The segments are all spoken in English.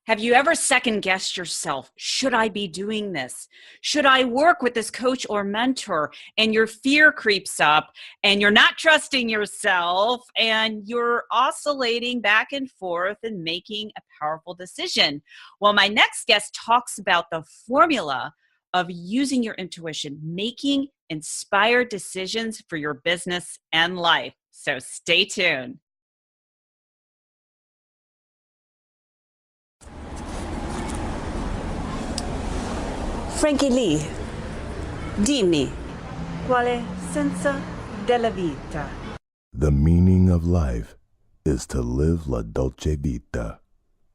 Have you ever second guessed yourself? Should I be doing this? Should I work with this coach or mentor? And your fear creeps up and you're not trusting yourself and you're oscillating back and forth and making a powerful decision. Well, my next guest talks about the formula of using your intuition, making inspired decisions for your business and life. So stay tuned. Frankie Lee, dimmi, qual è senso della vita? The meaning of life is to live la Dolce Vita,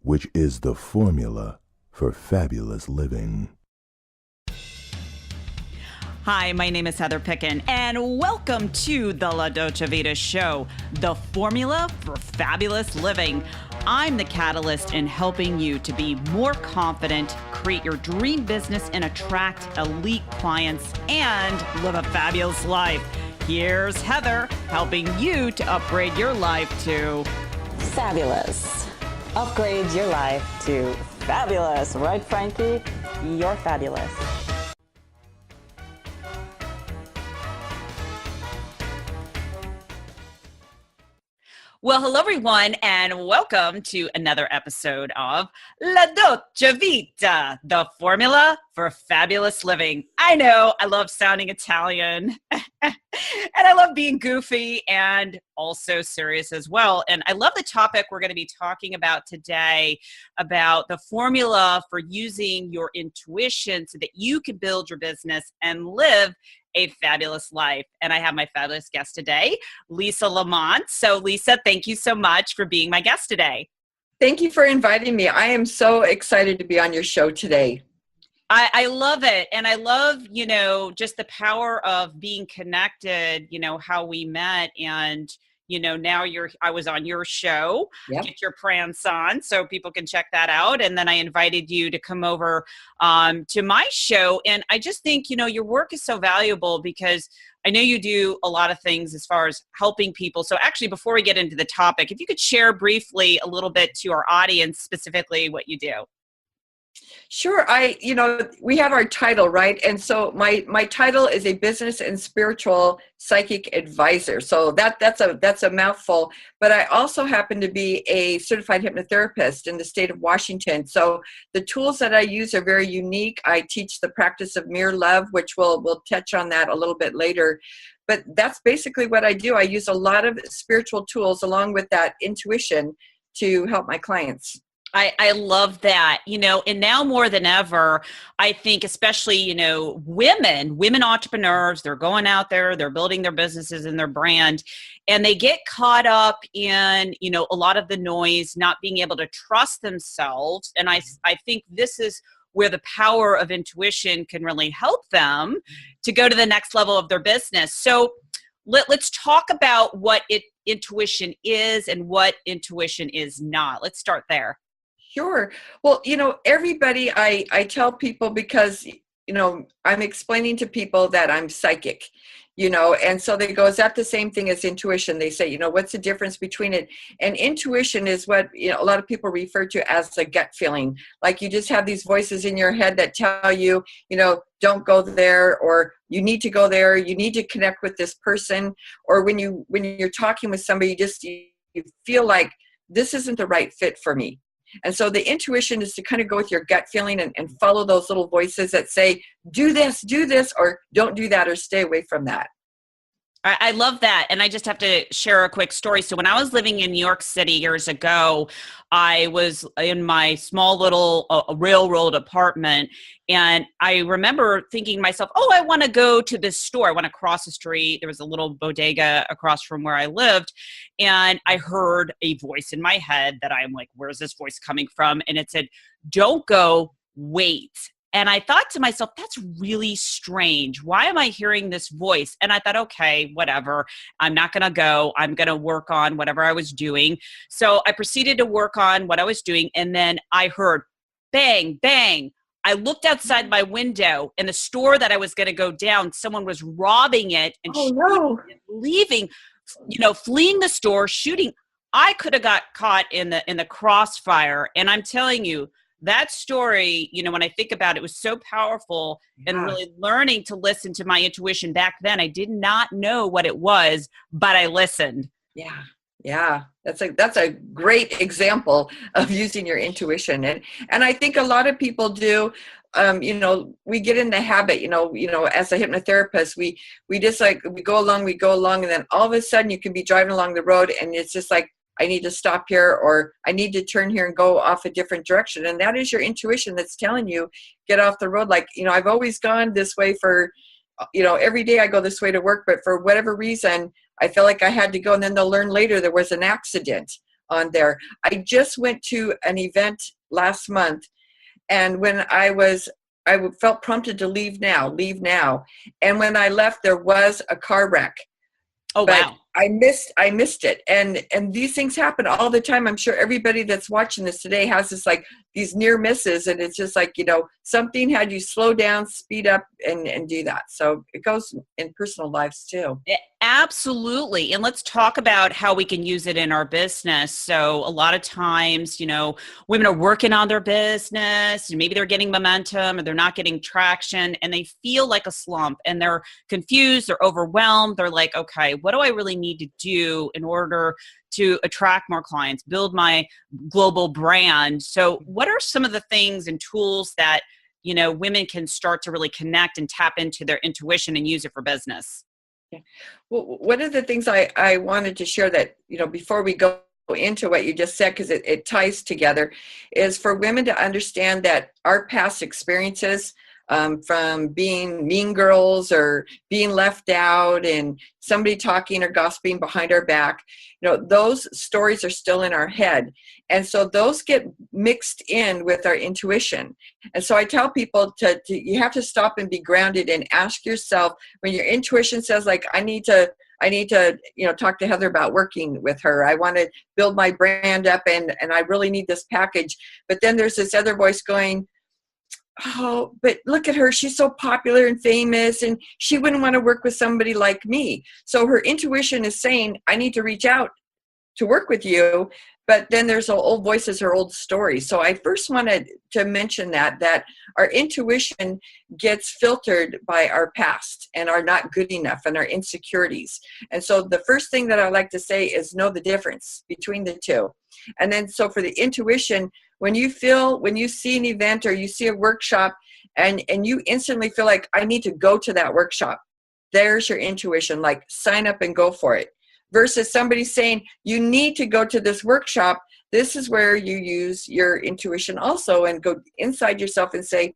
which is the formula for fabulous living. Hi, my name is Heather Picken, and welcome to the La Dolce Vita show, the formula for fabulous living. I'm the catalyst in helping you to be more confident, create your dream business, and attract elite clients and live a fabulous life. Here's Heather helping you to upgrade your life to Fabulous. Upgrade your life to fabulous. Right, Frankie? You're fabulous. Well, hello, everyone, and welcome to another episode of La Dolce Vita, the formula for fabulous living. I know I love sounding Italian, and I love being goofy and also serious as well. And I love the topic we're going to be talking about today, about the formula for using your intuition so that you can build your business and live a fabulous life. And I have my fabulous guest today, Lisa Lamont. So Lisa, thank you so much for being my guest today. Thank you for inviting me. I am so excited to be on your show today. I love it. And I love, just the power of being connected, how we met. And, now I was on your show, Yep. Get Your Prance On, so people can check that out. And then I invited you to come over to my show. And I just think, your work is so valuable because I know you do a lot of things as far as helping people. So actually, before we get into the topic, if you could share briefly a little bit to our audience, specifically what you do. Sure. We have our title, right? And so my title is a business and spiritual psychic advisor. So that's a mouthful, but I also happen to be a certified hypnotherapist in the state of Washington. So the tools that I use are very unique. I teach the practice of mirror love, which we'll touch on that a little bit later. But that's basically what I do. I use a lot of spiritual tools along with that intuition to help my clients. I love that, and now more than ever, I think especially, women entrepreneurs, they're going out there, they're building their businesses and their brand, and they get caught up in, a lot of the noise, not being able to trust themselves. And I think this is where the power of intuition can really help them to go to the next level of their business. So let's talk about what intuition is and what intuition is not. Let's start there. Sure. Well, everybody, I tell people because, I'm explaining to people that I'm psychic, and so they go, is that the same thing as intuition? They say, what's the difference between it? And intuition is what, a lot of people refer to as a gut feeling. Like you just have these voices in your head that tell you, don't go there, or you need to go there. You need to connect with this person. Or when you're talking with somebody, you feel like this isn't the right fit for me. And so the intuition is to kind of go with your gut feeling and follow those little voices that say, do this, or don't do that, or stay away from that. I love that. And I just have to share a quick story. So when I was living in New York City years ago, I was in my small little railroad apartment. And I remember thinking to myself, I want to go to this store. I want to cross the street. There was a little bodega across from where I lived. And I heard a voice in my head that I'm like, where's this voice coming from? And it said, don't go, wait. And I thought to myself, that's really strange. Why am I hearing this voice? And I thought, okay, whatever. I'm not going to go. I'm going to work on whatever I was doing. So I proceeded to work on what I was doing. And then I heard bang, bang. I looked outside my window, and the store that I was going to go down, someone was robbing it and leaving, fleeing the store, shooting. I could have got caught in the crossfire. And I'm telling you, that story, when I think about it, was so powerful, and Yeah. really learning to listen to my intuition back then. I did not know what it was, but I listened. Yeah. Yeah. That's a great example of using your intuition. And I think a lot of people do, we get in the habit, as a hypnotherapist, we just like, we go along, and then all of a sudden you can be driving along the road and it's just like, I need to stop here, or I need to turn here and go off a different direction. And that is your intuition that's telling you, get off the road. Like, I've always gone this way for, every day I go this way to work, but for whatever reason, I feel like I had to go. And then they'll learn later there was an accident on there. I just went to an event last month, and when I felt prompted to leave now. And when I left, there was a car wreck. Oh, But wow. I missed it. And these things happen all the time. I'm sure everybody that's watching this today has this, like, these near misses, and it's just like, something had you slow down, speed up, and do that. So it goes in personal lives too. Absolutely. And let's talk about how we can use it in our business. So a lot of times, women are working on their business, and maybe they're getting momentum or they're not getting traction, and they feel like a slump, and they're confused, they're overwhelmed. They're like, okay, what do I really need to do in order to attract more clients, build my global brand? So what are some of the things and tools that, women can start to really connect and tap into their intuition and use it for business? Yeah. Well, one of the things I wanted to share that, before we go into what you just said, because it ties together, is for women to understand that our past experiences, from being mean girls or being left out and somebody talking or gossiping behind our back, those stories are still in our head. And so those get mixed in with our intuition. And so I tell people you have to stop and be grounded and ask yourself, when your intuition says, like, I need to, talk to Heather about working with her. I want to build my brand up, and I really need this package. But then there's this other voice going, oh, but look at her. She's so popular and famous, and she wouldn't want to work with somebody like me. So her intuition is saying, I need to reach out to work with you. But then there's old voices or old stories. So I first wanted to mention that our intuition gets filtered by our past and our not good enough and our insecurities. And so the first thing that I like to say is know the difference between the two. And then so for the intuition, when you see an event or you see a workshop and you instantly feel like, I need to go to that workshop, there's your intuition, like, sign up and go for it. Versus somebody saying, you need to go to this workshop, this is where you use your intuition also and go inside yourself and say,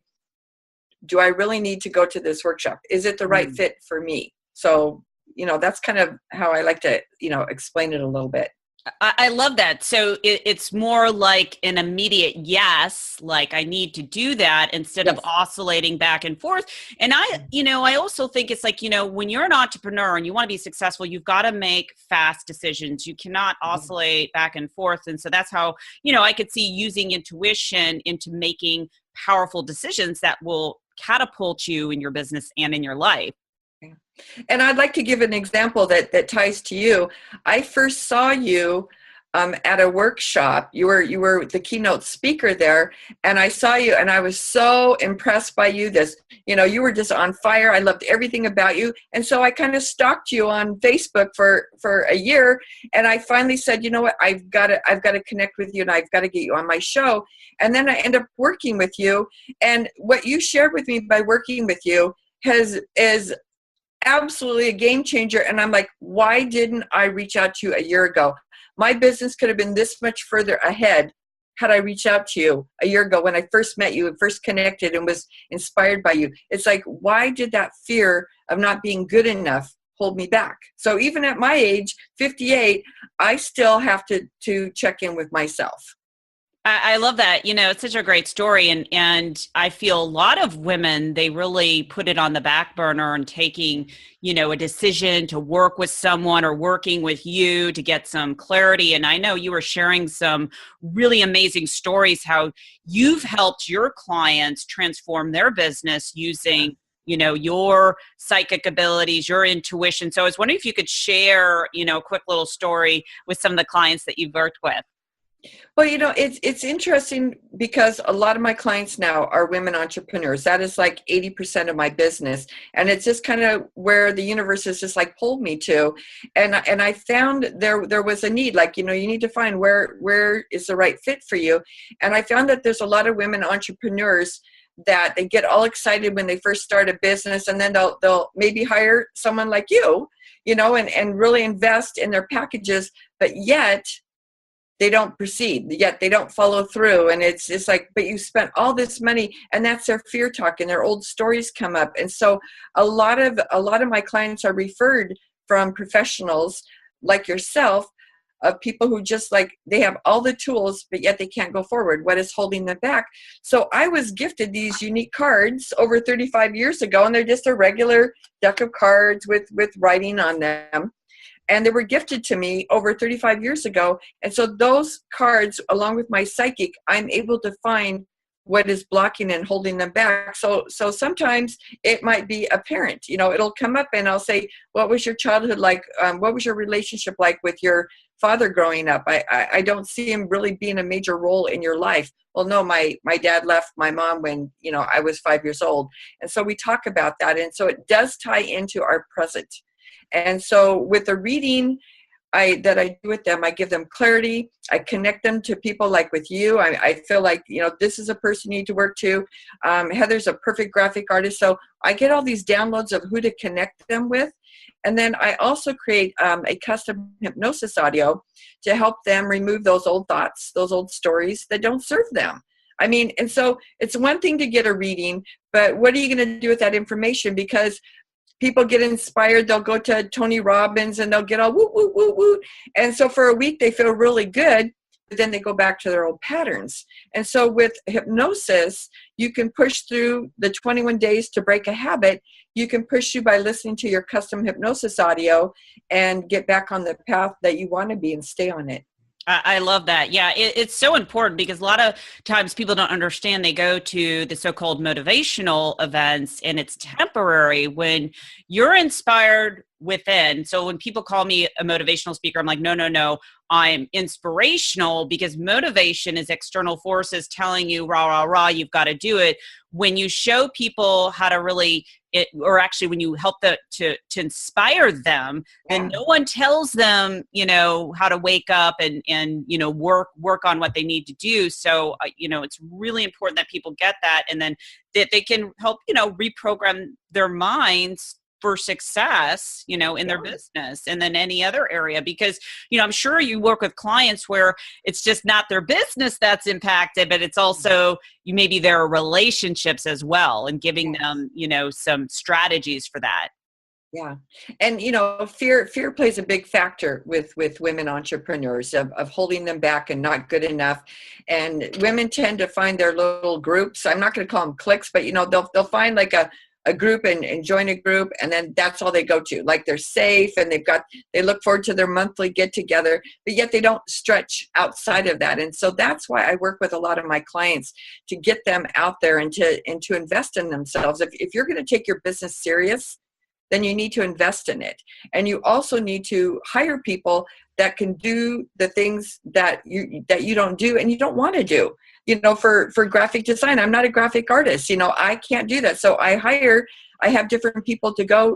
do I really need to go to this workshop? Is it the right fit for me? So, that's kind of how I like to, explain it a little bit. I love that. So it's more like an immediate yes, like, I need to do that, instead of oscillating back and forth. And I also think it's like, when you're an entrepreneur and you want to be successful, you've got to make fast decisions. You cannot oscillate back and forth. And so that's how, I could see using intuition into making powerful decisions that will catapult you in your business and in your life. And I'd like to give an example that ties to you. I first saw you at a workshop. You were the keynote speaker there, and I saw you, and I was so impressed by you. You were just on fire. I loved everything about you, and so I kind of stalked you on Facebook for a year, and I finally said, you know what, I've got to connect with you, and I've got to get you on my show. And then I end up working with you, and what you shared with me by working with you is absolutely a game changer. And I'm like, why didn't I reach out to you a year ago? My business could have been this much further ahead had I reached out to you a year ago when I first met you and first connected and was inspired by you. It's like, why did that fear of not being good enough hold me back? So even at my age, 58, I still have to check in with myself. I love that. It's such a great story. And I feel a lot of women, they really put it on the back burner and taking, a decision to work with someone or working with you to get some clarity. And I know you were sharing some really amazing stories, how you've helped your clients transform their business using, your psychic abilities, your intuition. So I was wondering if you could share, a quick little story with some of the clients that you've worked with. Well, it's interesting because a lot of my clients now are women entrepreneurs. That is like 80% of my business. And it's just kind of where the universe has just like pulled me to. And I found there was a need, like, you need to find where is the right fit for you. And I found that there's a lot of women entrepreneurs that they get all excited when they first start a business, and then they'll maybe hire someone like you, and really invest in their packages, but yet they don't proceed, yet they don't follow through. And it's just like, but you spent all this money, and that's their fear talk, and their old stories come up. And so a lot of my clients are referred from professionals like yourself, of people who just like, they have all the tools, but yet they can't go forward. What is holding them back? So I was gifted these unique cards over 35 years ago, and they're just a regular deck of cards with writing on them. And they were gifted to me over 35 years ago. And so those cards, along with my psychic, I'm able to find what is blocking and holding them back. So sometimes it might be a parent, it'll come up and I'll say, what was your childhood like? What was your relationship like with your father growing up? I don't see him really being a major role in your life. Well, no, my dad left my mom when, I was 5 years old. And so we talk about that. And so it does tie into our present. And so with the reading that I do with them, I give them clarity. I connect them to people like with you. I feel like, this is a person you need to work to. Heather's a perfect graphic artist. So I get all these downloads of who to connect them with. And then I also create a custom hypnosis audio to help them remove those old thoughts, those old stories that don't serve them. And so it's one thing to get a reading, but what are you going to do with that information? Because people get inspired, they'll go to Tony Robbins and they'll get all woo, woo, woo, woo. And so for a week, they feel really good, but then they go back to their old patterns. And so with hypnosis, you can push through the 21 days to break a habit. You can push through by listening to your custom hypnosis audio and get back on the path that you want to be and stay on it. I love that. Yeah, it's so important because a lot of times people don't understand. They go to the so-called motivational events and it's temporary when you're inspired within. So when people call me a motivational speaker, I'm like, no, I'm inspirational, because motivation is external forces telling you, rah, rah, rah, you've got to do it. When you show people how to really, or actually when you help to inspire them, then no one tells them, how to wake up and work on what they need to do. So, it's really important that people get that, and then that they can help, reprogram their minds for success, in their business and then any other area. Because, I'm sure you work with clients where it's just not their business that's impacted, but it's also maybe their relationships as well, and giving them, some strategies for that. Yeah. And, fear plays a big factor with women entrepreneurs of holding them back and not good enough. And women tend to find their little groups. I'm not going to call them cliques, but, they'll find like a group and join a group, and then that's all they go to. Like, they're safe and they look forward to their monthly get together, but yet they don't stretch outside of that. And so that's why I work with a lot of my clients to get them out there and to invest in themselves. If you're going to take your business serious, then you need to invest in it. And you also need to hire people that can do the things that you don't do and you don't want to do. For graphic design, I'm not a graphic artist. I can't do that. So I have different people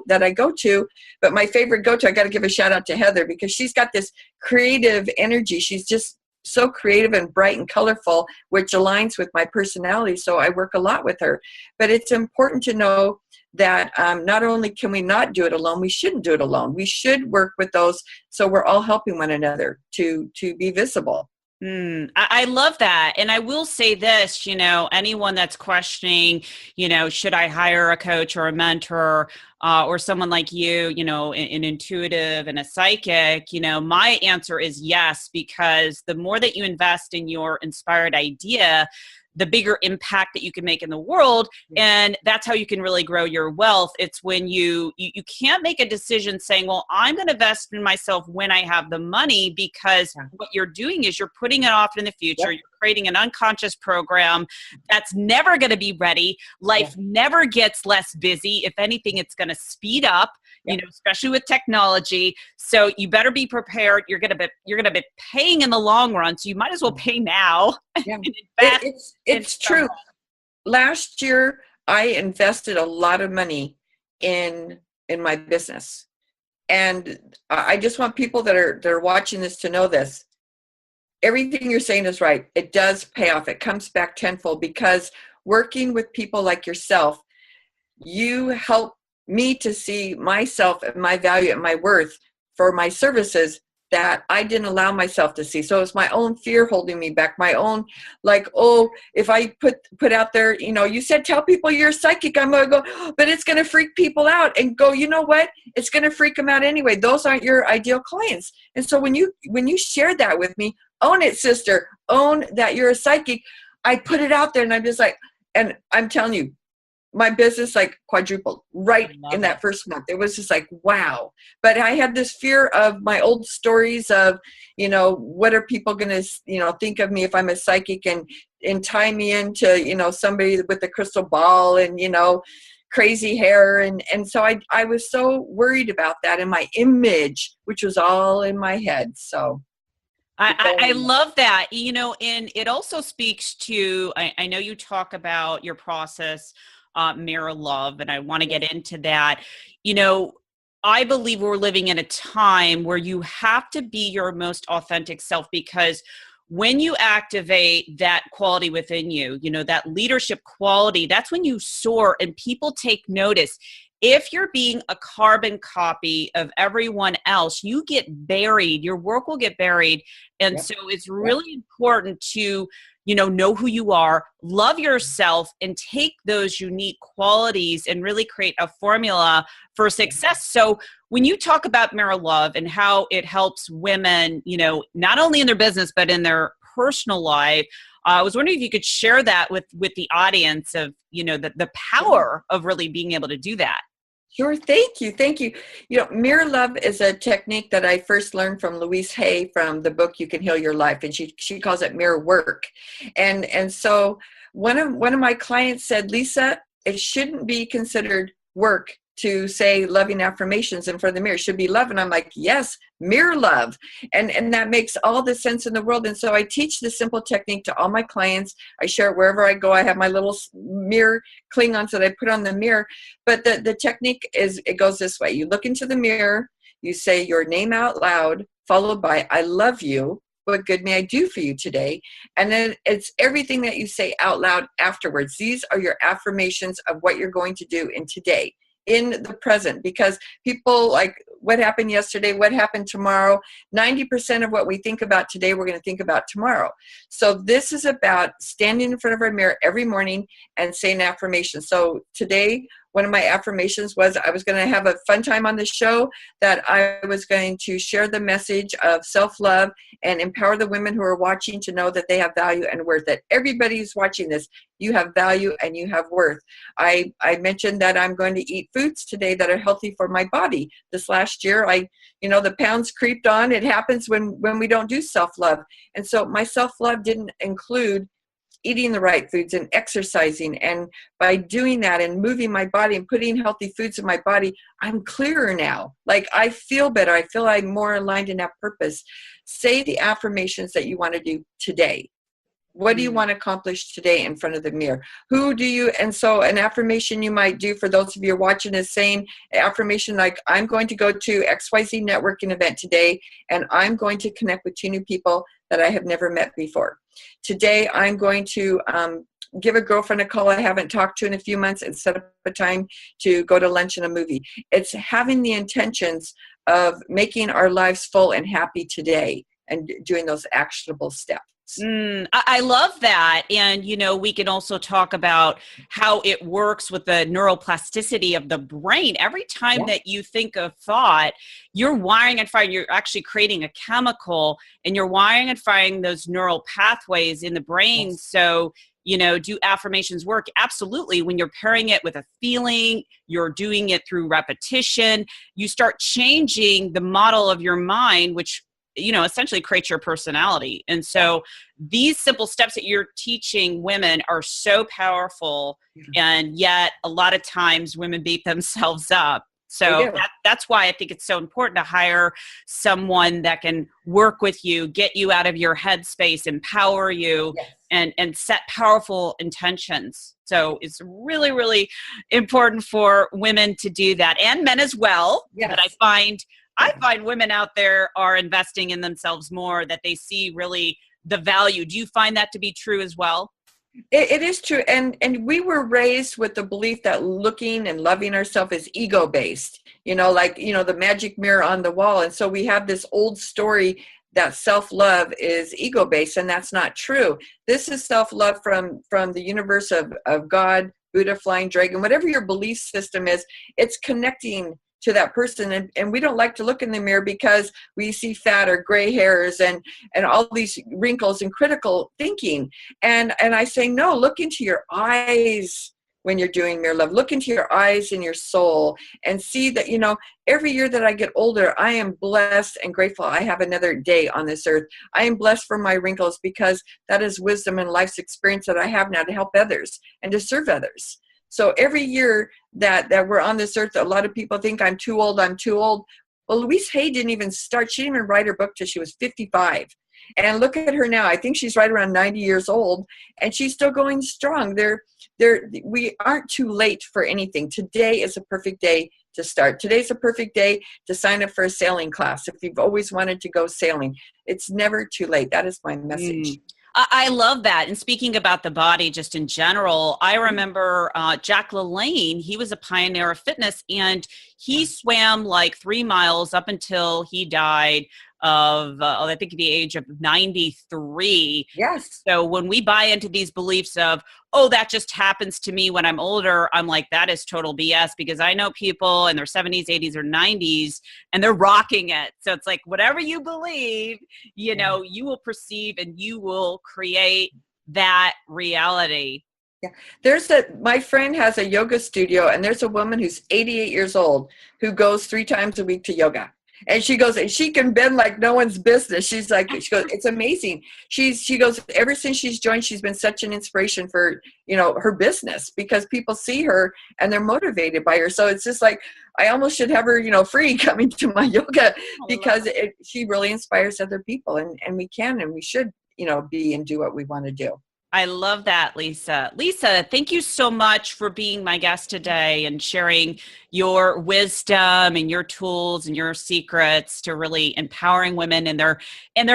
that I go to, but my favorite go-to, I got to give a shout out to Heather, because she's got this creative energy. She's just so creative and bright and colorful, which aligns with my personality. So I work a lot with her. But it's important to know that not only can we not do it alone, we shouldn't do it alone. We should work with those, so we're all helping one another to be visible. I love that. And I will say this, anyone that's questioning, should I hire a coach or a mentor or someone like you, an intuitive and a psychic, my answer is yes, because the more that you invest in your inspired idea, the bigger impact that you can make in the world. And that's how you can really grow your wealth. It's when you can't make a decision saying, well, I'm going to invest in myself when I have the money, because what you're doing is you're putting it off in the future. You're creating an unconscious program that's never going to be ready. Life never gets less busy. If anything, it's going to speed up, you know, especially with technology. So you better be prepared. You're going to be paying in the long run. So you might as well pay now. Yeah. It's true. Last year, I invested a lot of money in my business. And I just want people that are watching this to know this. Everything you're saying is right. It does pay off. It comes back tenfold, because working with people like yourself, you help me to see myself and my value and my worth for my services that I didn't allow myself to see. So it's my own fear holding me back, my own, like, oh, if I put out there, you know, you said, tell people you're psychic, I'm going to go, but it's going to freak people out, and go, you know what? It's going to freak them out anyway. Those aren't your ideal clients. And so when you shared that with me, own it, sister, own that you're a psychic. I put it out there, and I'm just like, and I'm telling you, my business like quadrupled right in that first month. It was just like, wow. But I had this fear of my old stories of, you know, what are people going to, you know, think of me if I'm a psychic, and tie me into, you know, somebody with a crystal ball and, you know, crazy hair. And so I was so worried about that, and my image, which was all in my head. So I love that, you know, and it also speaks to, I know you talk about your process, Mirror Love, and I want to get into that. You know, I believe we're living in a time where you have to be your most authentic self, because when you activate that quality within you, you know, that leadership quality, that's when you soar and people take notice. If you're being a carbon copy of everyone else, you get buried, your work will get buried. And so it's really important to, you know who you are, love yourself, and take those unique qualities and really create a formula for success. So when you talk about Mirror Love and how it helps women, you know, not only in their business, but in their personal life, I was wondering if you could share that with the audience of, you know, the power of really being able to do that. Sure. Thank you. Thank you. You know, Mirror Love is a technique that I first learned from Louise Hay from the book You Can Heal Your Life. And she calls it mirror work. And so one of my clients said, Lisa, it shouldn't be considered work to say loving affirmations in front of the mirror. It should be love. And I'm like, yes, mirror love. And that makes all the sense in the world. And so I teach this simple technique to all my clients. I share it wherever I go. I have my little mirror Klingons that I put on the mirror. But the technique is, it goes this way. You look into the mirror, you say your name out loud, followed by, I love you. What good may I do for you today? And then it's everything that you say out loud afterwards. These are your affirmations of what you're going to do in today, in the present, because people like, what happened yesterday, what happened tomorrow, 90% of what we think about today, we're going to think about tomorrow. So this is about standing in front of our mirror every morning and saying affirmations. So today, one of my affirmations was I was going to have a fun time on the show, that I was going to share the message of self-love and empower the women who are watching to know that they have value and worth, that everybody who's watching this, you have value and you have worth. I mentioned that I'm going to eat foods today that are healthy for my body. This last year, the pounds creeped on. It happens when we don't do self-love. And so my self-love didn't include eating the right foods and exercising. And by doing that and moving my body and putting healthy foods in my body, I'm clearer now. Like, I feel better. I feel I'm more aligned and have purpose. Say the affirmations that you want to do today. What do you want to accomplish today in front of the mirror? And so an affirmation you might do for those of you watching is saying affirmation like, I'm going to go to XYZ networking event today, and I'm going to connect with 2 new people that I have never met before. Today, I'm going to give a girlfriend a call I haven't talked to in a few months and set up a time to go to lunch and a movie. It's having the intentions of making our lives full and happy today and doing those actionable steps. I love that. And, we can also talk about how it works with the neuroplasticity of the brain. Every time that you think of thought, you're wiring and firing, you're actually creating a chemical, and you're wiring and firing those neural pathways in the brain. Yes. So, do affirmations work? Absolutely. When you're pairing it with a feeling, you're doing it through repetition, you start changing the model of your mind, which essentially creates your personality. And so these simple steps that you're teaching women are so powerful. And yet a lot of times women beat themselves up. So that's why I think it's so important to hire someone that can work with you, get you out of your headspace, empower you, and set powerful intentions. So it's really, really important for women to do that, and men as well. But I find women out there are investing in themselves more, that they see really the value. Do you find that to be true as well? It is true. And we were raised with the belief that looking and loving ourselves is ego based, like, the magic mirror on the wall. And so we have this old story that self-love is ego based, and that's not true. This is self-love from the universe of God, Buddha, flying dragon, whatever your belief system is. It's connecting to that person, and we don't like to look in the mirror because we see fat or gray hairs and all these wrinkles and critical thinking. And I say, no, look into your eyes when you're doing mirror love. Look into your eyes and your soul and see that, every year that I get older, I am blessed and grateful I have another day on this earth. I am blessed for my wrinkles, because that is wisdom and life's experience that I have now to help others and to serve others. So every year that we're on this earth, a lot of people think I'm too old. Well, Louise Hay didn't even start. She didn't even write her book till she was 55. And look at her now. I think she's right around 90 years old, and she's still going strong. We aren't too late for anything. Today is a perfect day to start. Today's a perfect day to sign up for a sailing class. If you've always wanted to go sailing, it's never too late. That is my message. I love that. And speaking about the body just in general, I remember Jack LaLanne. He was a pioneer of fitness, and he swam like 3 miles up until he died of, I think, the age of 93. Yes. So when we buy into these beliefs of, oh, that just happens to me when I'm older, I'm like, that is total BS, because I know people in their 70s, 80s, or 90s, and they're rocking it. So it's like, whatever you believe, you will perceive and you will create that reality. Yeah. My friend has a yoga studio, and there's a woman who's 88 years old who goes 3 times a week to yoga. And she goes, and she can bend like no one's business. She goes, it's amazing. She goes, ever since she's joined, she's been such an inspiration for, her business, because people see her and they're motivated by her. So it's just like, I almost should have her, free coming to my yoga, because she really inspires other people, and we can, and we should, be and do what we want to do. I love that, Lisa. Lisa, thank you so much for being my guest today and sharing your wisdom and your tools and your secrets to really empowering women in their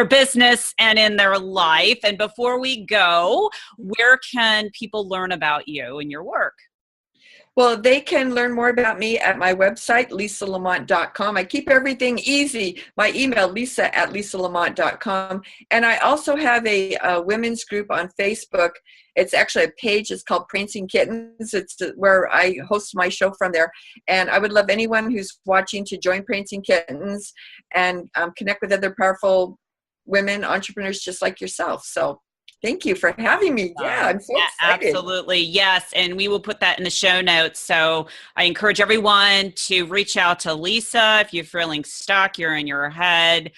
business and in their life. And before we go, where can people learn about you and your work? Well, they can learn more about me at my website, lisalamont.com. I keep everything easy. My email, lisa@lisalamont.com. And I also have a women's group on Facebook. It's actually a page. It's called Prancing Kittens. It's where I host my show from there. And I would love anyone who's watching to join Prancing Kittens and connect with other powerful women, entrepreneurs just like yourself. So thank you for having me. Yeah, I'm so excited. Absolutely. Yes. And we will put that in the show notes. So I encourage everyone to reach out to Lisa. If you're feeling stuck, you're in your head,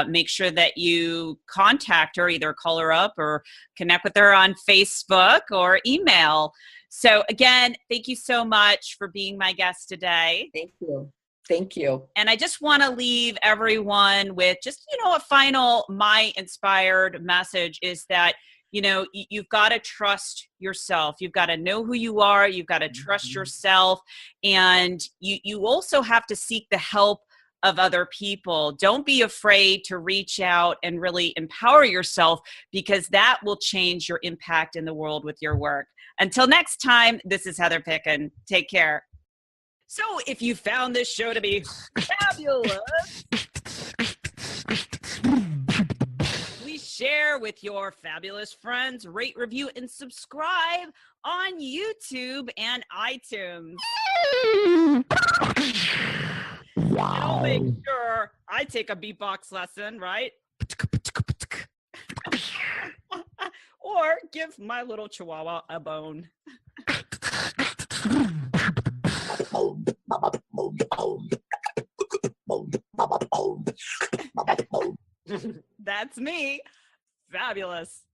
make sure that you contact her, either call her up or connect with her on Facebook or email. So again, thank you so much for being my guest today. Thank you. Thank you. And I just want to leave everyone with just, a final, my inspired message is that, you've got to trust yourself. You've got to know who you are. You've got to trust yourself. And you also have to seek the help of other people. Don't be afraid to reach out and really empower yourself, because that will change your impact in the world with your work. Until next time, this is Heather Picken. Take care. So if you found this show to be fabulous, please share with your fabulous friends, rate, review, and subscribe on YouTube and iTunes. And I'll make sure I take a beatbox lesson, right? Or give my little chihuahua a bone. That's me. Fabulous.